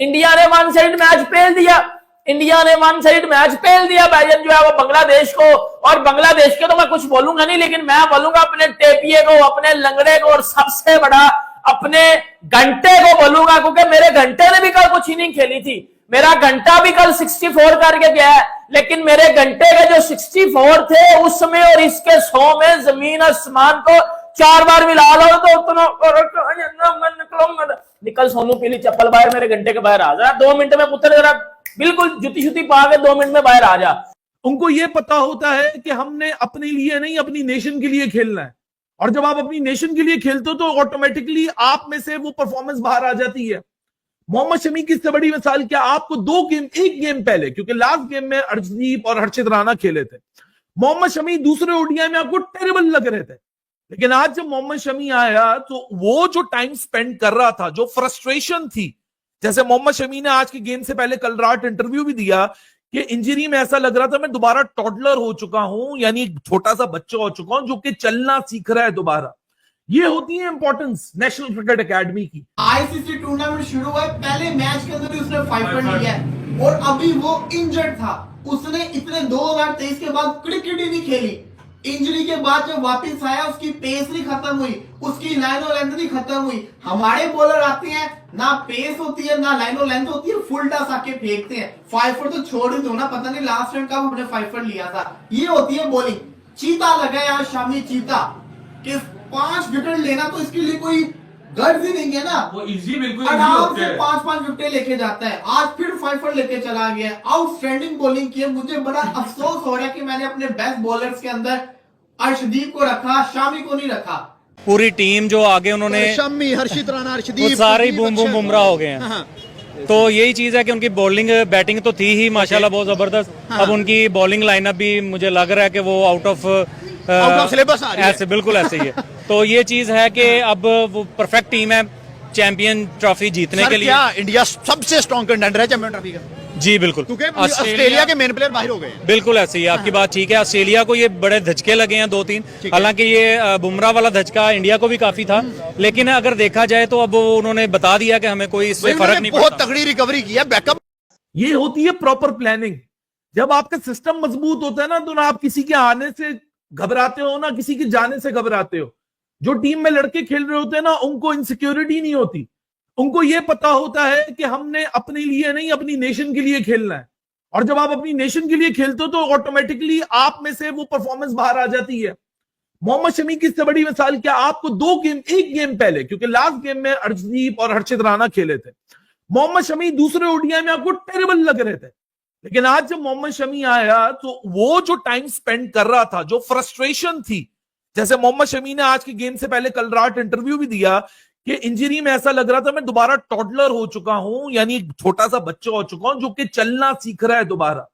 India ने one side match पेल दिया, India ने वन साइड मैच पेल दिया बैजन जो है वो बांग्लादेश को। और बांग्लादेश के तो मैं कुछ बोलूंगा नहीं, लेकिन मैं बोलूंगा अपने टेपिए को, अपने लंगड़े को, और सबसे बड़ा अपने घंटे को बोलूंगा, क्योंकि मेरे घंटे ने भी कल कुछ इनिंग खेली थी। मेरा घंटा भी कल 64 करके गया है, लेकिन मेरे घंटे के जो 64 थे उसमें और इसके 100 में जमीन आसमान को 4 बार मिला लो तो उतना निकल सोनू पीली चप्पल बाहर, मेरे घंटे के बाहर आ जा 2 मिनट में पुत्र, जरा बिल्कुल जुती शुती पा के 2 मिनट में बाहर आ जा। उनको ये पता होता है कि हमने अपने लिए नहीं अपनी नेशन के लिए खेलना है, और जब आप अपनी नेशन के लिए खेलते हो तो ऑटोमेटिकली आप में से वो परफॉर्मेंस बाहर आ जाती है। मोहम्मद शमी की इससे बड़ी मिसाल क्या, आपको 2 गेम, 1 गेम पहले, क्योंकि लास्ट गेम में अर्शदीप और हर्षित राणा खेले थे, मोहम्मद शमी दूसरे ओडीआई में आपको टेरेबल लग रहे थे। लेकिन आज जब मोहम्मद शमी आया तो वो जो टाइम स्पेंड कर रहा था, जो फ्रस्ट्रेशन थी, जैसे मोहम्मद शमी ने आज के गेम से पहले कल रात इंटरव्यू भी दिया कि इंजरी में ऐसा लग रहा था मैं दोबारा टॉडलर हो चुका हूं, यानी छोटा सा बच्चा हो चुका हूं जो कि चलना सीख रहा है दोबारा। ये होती है इंपॉर्टेंस नेशनल क्रिकेट एकेडमी की। आईसीसी टूर्नामेंट शुरू हुआ है, पहले मैच के अंदर ही उसने 5 रन लिया है और अभी वो इंजर्ड था। उसने इतने 2023 के बाद क्रिकेट ही नहीं खेली। इंजरी के बाद जब वापस आया उसकी पेस नहीं खत्म हुई, उसकी लाइन और लेंथ नहीं खत्म हुई। हमारे बॉलर आते हैं, ना पेस होती है ना लाइन और लेंथ होती है, फुल टॉस आके फेंकते हैं। 5 तो छोड़ ही दो ना, पता नहीं लास्ट रन कब हमने 5 लिया था। ये होती है बॉलिंग। चीता लगा यार शामी, चीता कि 5 विकेट लेना तो इसके लिए कोई गर्ज ही नहीं है ना, वो इजी बिल्कुल आराम से 5-5 विकेट लेके जाता है। आज फिर 5 लेके चला गया। आउटस्टैंडिंग बॉलिंग की है। मुझे बड़ा अफसोस हो रहा है कि मैंने अपने बेस्ट बॉलर्स के अंदर अर्शदीप को रखा, शामी को नहीं रखा। पूरी टीम जो आगे उन्होंने शम्मी, हर्षित राणा, अर्शदीप, वो सारे ही बूम बूम बुमराह हो गए हैं। तो यही चीज है कि उनकी बॉलिंग बैटिंग तो थी ही माशाल्लाह बहुत जबरदस्त। अब उनकी बॉलिंग लाइनअप भी मुझे लग रहा है कि वो आउट ऑफ सिलेबस आ रही है। ऐसे बिल्कुल ऐसे ही है। तो ये चीज है कि अब वो परफेक्ट टीम है चैंपियन ट्रॉफी जीतने के लिए। क्या इंडिया सबसे स्ट्रॉन्ग कंटेंडर है चैंपियन ट्रॉफी का? जी बिल्कुल। क्योंकि ऑस्ट्रेलिया के मेन प्लेयर बाहर हो गए। बिल्कुल ऐसे ही, आपकी बात ठीक है। ऑस्ट्रेलिया को ये बड़े धचके लगे हैं 2-3, हालांकि ये बुमराह वाला धचका इंडिया को भी काफी था, लेकिन अगर देखा जाए तो अब उन्होंने बता दिया कि हमें कोई इससे फर्क नहीं पड़ता। बहुत तगड़ी रिकवरी की है, बैकअप। ये होती है प्रॉपर प्लानिंग। जब आपका सिस्टम मजबूत होता है ना, तो ना आप किसी के आने से घबराते हो ना किसी के जाने से घबराते हो। जो टीम में लड़के खेल रहे होते हैं ना, उनको इनसिक्योरिटी नहीं होती। उनको यह पता होता है कि हमने अपने लिए नहीं अपनी नेशन के लिए खेलना है, और जब आप अपनी नेशन के लिए खेलते हो तो ऑटोमेटिकली आप में से वो परफॉर्मेंस बाहर आ जाती है। मोहम्मद शमी की इससे बड़ी मिसाल क्या, आपको 2 गेम, 1 गेम पहले, क्योंकि लास्ट गेम में अर्शदीप और हर्षित राणा खेले थे, मोहम्मद शमी दूसरे ओडीआई में आपको टेरेबल लग रहे थे। लेकिन आज जब मोहम्मद शमी आया तो वो जो टाइम स्पेंड कर रहा था, जो फ्रस्ट्रेशन थी, जैसे मोहम्मद शमी ने आज के गेम से पहले कल रात इंटरव्यू भी दिया कि इंजरी में ऐसा लग रहा था मैं दोबारा टॉडलर हो चुका हूं, यानी छोटा सा बच्चा हो चुका हूं जो कि चलना सीख रहा है दोबारा।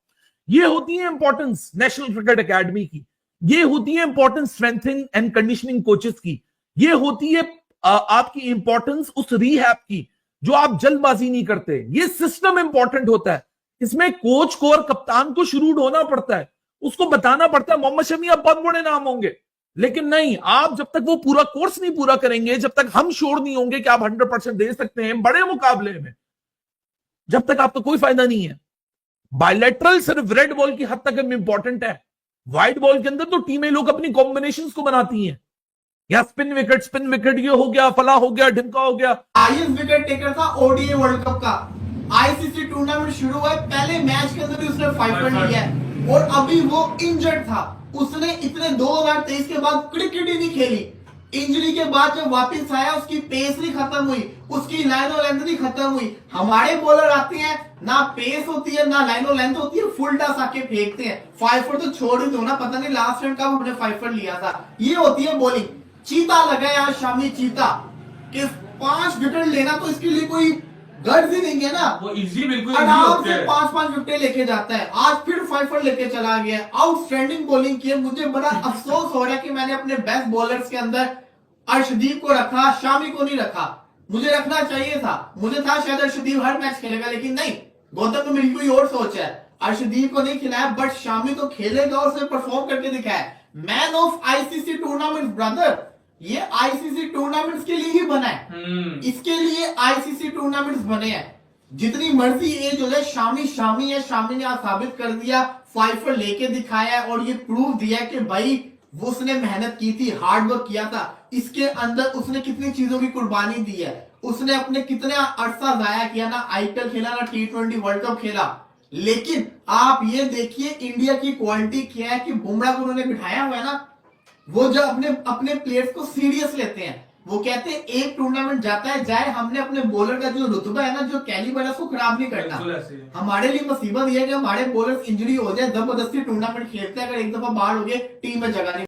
ये होती है इंपॉर्टेंस नेशनल क्रिकेट एकेडमी की। ये होती है importance strengthening and conditioning coaches की। ये होती है आपकी इंपॉर्टेंस उस रीहैब की जो आप जल्दबाजी नहीं करते। ये सिस्टम इंपॉर्टेंट होता है। इसमें कोच को और कप्तान को शुरू होना पड़ता है, उसको बताना पड़ता है मोहम्मद शमी अब बहुत बड़े नाम होंगे, लेकिन नहीं, आप जब तक वो पूरा कोर्स नहीं पूरा करेंगे, जब तक हम श्योर नहीं होंगे कि आप 100% दे सकते हैं बड़े मुकाबले में, जब तक आपका कोई फायदा नहीं है। बायलैटरल सिर्फ रेड बॉल की हद तक इंपॉर्टेंट है। व्हाइट बॉल के अंदर तो टीमें लोग अपनी कॉम्बिनेशंस को बनाती हैं, या स्पिन विकेट ये हो गया, फला हो गया, ढिमका हो गया। हाईएस्ट विकेट टेकर था ओडीआई वर्ल्ड कप का। आईसीसी टूर्नामेंट शुरू हुआ है, पहले मैच के अंदर ही उसने 5 रन लिया है और अभी वो इंजर्ड था। उसने इतने 2023 के बाद क्रिकेट ही नहीं खेली। इंजरी के बाद जब वापस आया उसकी पेस नहीं खत्म हुई, उसकी लाइन और लेंथ नहीं खत्म हुई। हमारे बॉलर आते हैं, ना पेस होती है ना लाइन और लेंथ होती है, फुल टॉस आके फेंकते हैं। 5 तो छोड़ ही दो ना, पता नहीं लास्ट रन कब हमने 5 लिया था। ये होती है बॉलिंग। चीता लगा यार शामी, चीता कि 5 विकेट लेना तो इसके लिए कोई गर्ज ही नहीं है ना, वो इजी बिल्कुल आराम से 5-5 विकेट लेके जाता है। आज फिर 5 लेके चला गया। आउटस्टैंडिंग बॉलिंग की है। मुझे बड़ा अफसोस हो रहा है कि मैंने अपने बेस्ट बॉलर्स के अंदर अर्शदीप को रखा, शामी को नहीं रखा। मुझे रखना चाहिए था। मुझे था शायद अर्शदीप हर मैच खेलेगा, लेकिन नहीं, गौतम को मेरी कोई और सोच है। अर्शदीप को नहीं खिलाया, बट शामी तो खेलेगा और उसे परफॉर्म करके दिखाया। Man of ICC tournament brother, ये आईसीसी टूर्नामेंट्स के लिए ही बना है। इसके लिए आईसीसी टूर्नामेंट्स बने हैं। जितनी मर्जी एज हो जाए, शामी शामी है, शामी ने आज साबित कर दिया, फाइफर लेके दिखाया और ये प्रूव दिया कि भाई वो उसने मेहनत की थी, हार्ड वर्क किया था, इसके अंदर उसने कितनी चीजों की कुर्बानी दी है, उसने अपने कितने अरसा जाया किया, ना आईपीएल खेला ना T20 वर्ल्ड कप खेला। लेकिन आप ये देखिए इंडिया की क्वालिटी क्या है कि बुमराह को उन्होंने बिठाया हुआ है ना, वो जो अपने प्लेयर्स को सीरियस लेते हैं, वो कहते हैं एक टूर्नामेंट जाता है जाए, हमने अपने बॉलर का जो रुतबा है ना, जो कैलिबर है, उसको खराब नहीं करना। हमारे लिए मुसीबत यह है कि हमारे बॉलर्स इंजरी हो जाए, जबरदस्ती टूर्नामेंट खेलते हैं, अगर एक दफा बाहर हो गए टीम में जगह नहीं